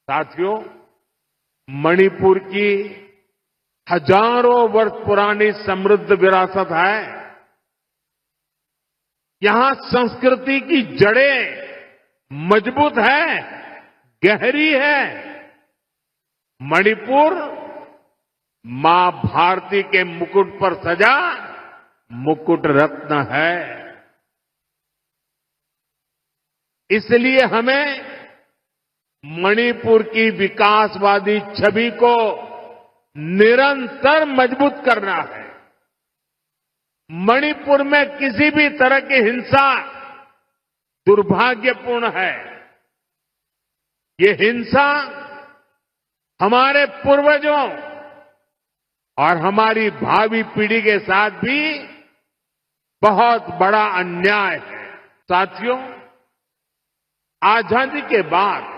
साथियों, मणिपुर की हजारों वर्ष पुरानी समृद्ध विरासत है। यहां संस्कृति की जड़ें मजबूत है, गहरी है। मणिपुर मां भारती के मुकुट पर सजा मुकुट रत्न है। इसलिए हमें मणिपुर की विकासवादी छवि को निरंतर मजबूत करना है। मणिपुर में किसी भी तरह की हिंसा दुर्भाग्यपूर्ण है। ये हिंसा हमारे पूर्वजों और हमारी भावी पीढ़ी के साथ भी बहुत बड़ा अन्याय है। साथियों, आजादी के बाद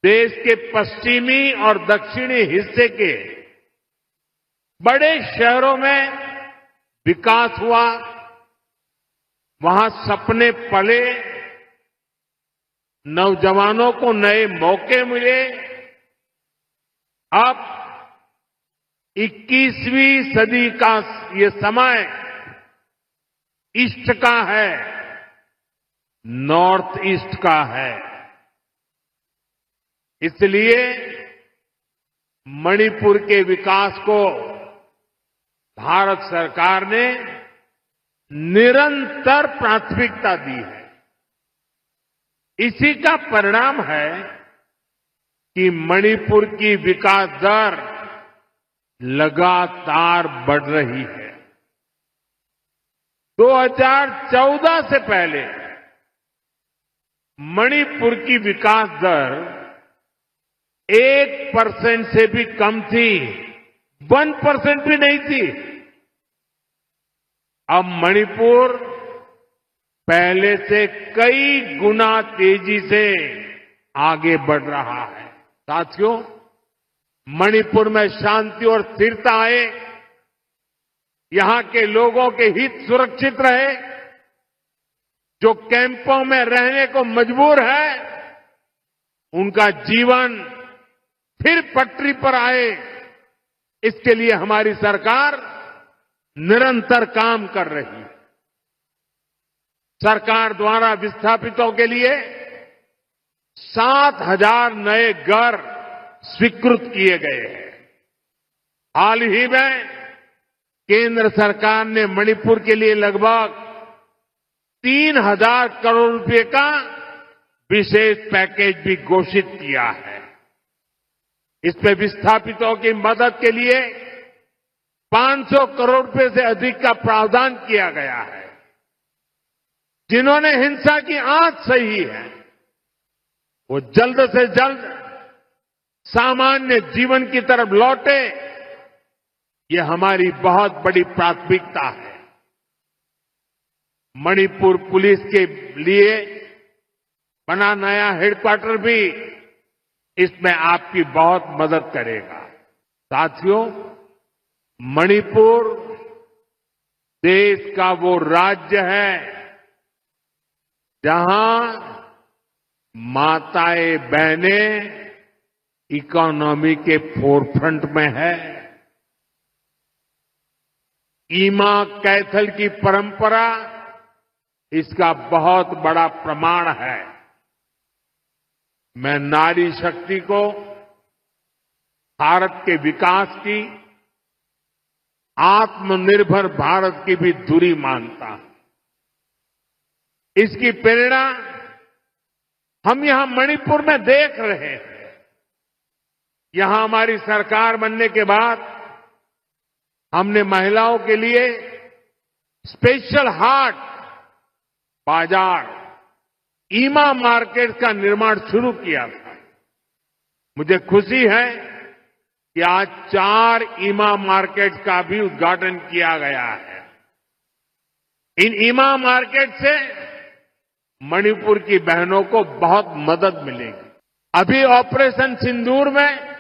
देश के पश्चिमी और दक्षिणी हिस्से के बड़े शहरों में विकास हुआ, वहां सपने पले, नौजवानों को नए मौके मिले। अब 21वीं सदी का ये समय ईस्ट का है, नॉर्थ ईस्ट का है। इसलिए मणिपुर के विकास को भारत सरकार ने निरंतर प्राथमिकता दी है। इसी का परिणाम है कि मणिपुर की विकास दर लगातार बढ़ रही है। 2014 से पहले मणिपुर की विकास दर 1% से भी कम थी, 1% भी नहीं थी। अब मणिपुर पहले से कई गुना तेजी से आगे बढ़ रहा है। साथियों, मणिपुर में शांति और स्थिरता आए, यहां के लोगों के हित सुरक्षित रहे, जो कैंपों में रहने को मजबूर है, उनका जीवन फिर पटरी पर आए, इसके लिए हमारी सरकार निरंतर काम कर रही है। सरकार द्वारा विस्थापितों के लिए 7,000 नए घर स्वीकृत किए गए हैं। हाल ही में केंद्र सरकार ने मणिपुर के लिए लगभग 3,000 करोड़ रुपए का विशेष पैकेज भी घोषित किया है। इसमें विस्थापितों की मदद के लिए 500 करोड़ रुपए से अधिक का प्रावधान किया गया है। जिन्होंने हिंसा की आंच सही है, वो जल्द से जल्द सामान्य जीवन की तरफ लौटे, ये हमारी बहुत बड़ी प्राथमिकता है। मणिपुर पुलिस के लिए बना नया हेडक्वार्टर भी इसमें आपकी बहुत मदद करेगा। साथियों, मणिपुर देश का वो राज्य है जहां माताएं बहनें इकोनॉमी के फोरफ्रंट में है। ईमा कैथल की परंपरा इसका बहुत बड़ा प्रमाण है। मैं नारी शक्ति को भारत के विकास की, आत्मनिर्भर भारत की भी धुरी मानता हूं। इसकी प्रेरणा हम यहां मणिपुर में देख रहे हैं। यहां हमारी सरकार बनने के बाद हमने महिलाओं के लिए स्पेशल हाट, बाजार, ईमा मार्केट का निर्माण शुरू किया था। मुझे खुशी है कि आज 4 ईमा मार्केट का भी उद्घाटन किया गया है। इन ईमा मार्केट से मणिपुर की बहनों को बहुत मदद मिलेगी। अभी ऑपरेशन सिंदूर में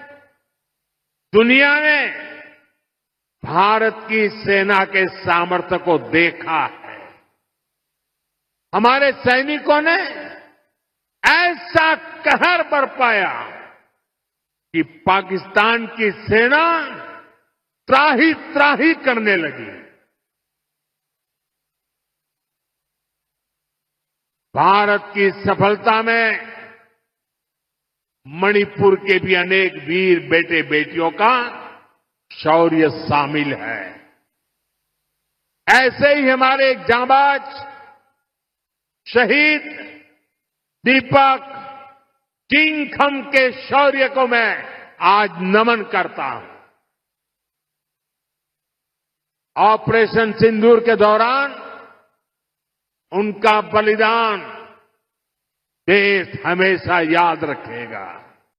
दुनिया ने भारत की सेना के सामर्थ्य को देखा है। हमारे सैनिकों ने ऐसा कहर बरपाया कि पाकिस्तान की सेना त्राही त्राही करने लगी। भारत की सफलता में मणिपुर के भी अनेक वीर बेटे बेटियों का शौर्य शामिल है। ऐसे ही हमारे एक जांबाज शहीद दीपक किंगखम के शौर्य को मैं आज नमन करता हूं। ऑपरेशन सिंदूर के दौरान उनका बलिदान देश हमेशा याद रखेगा।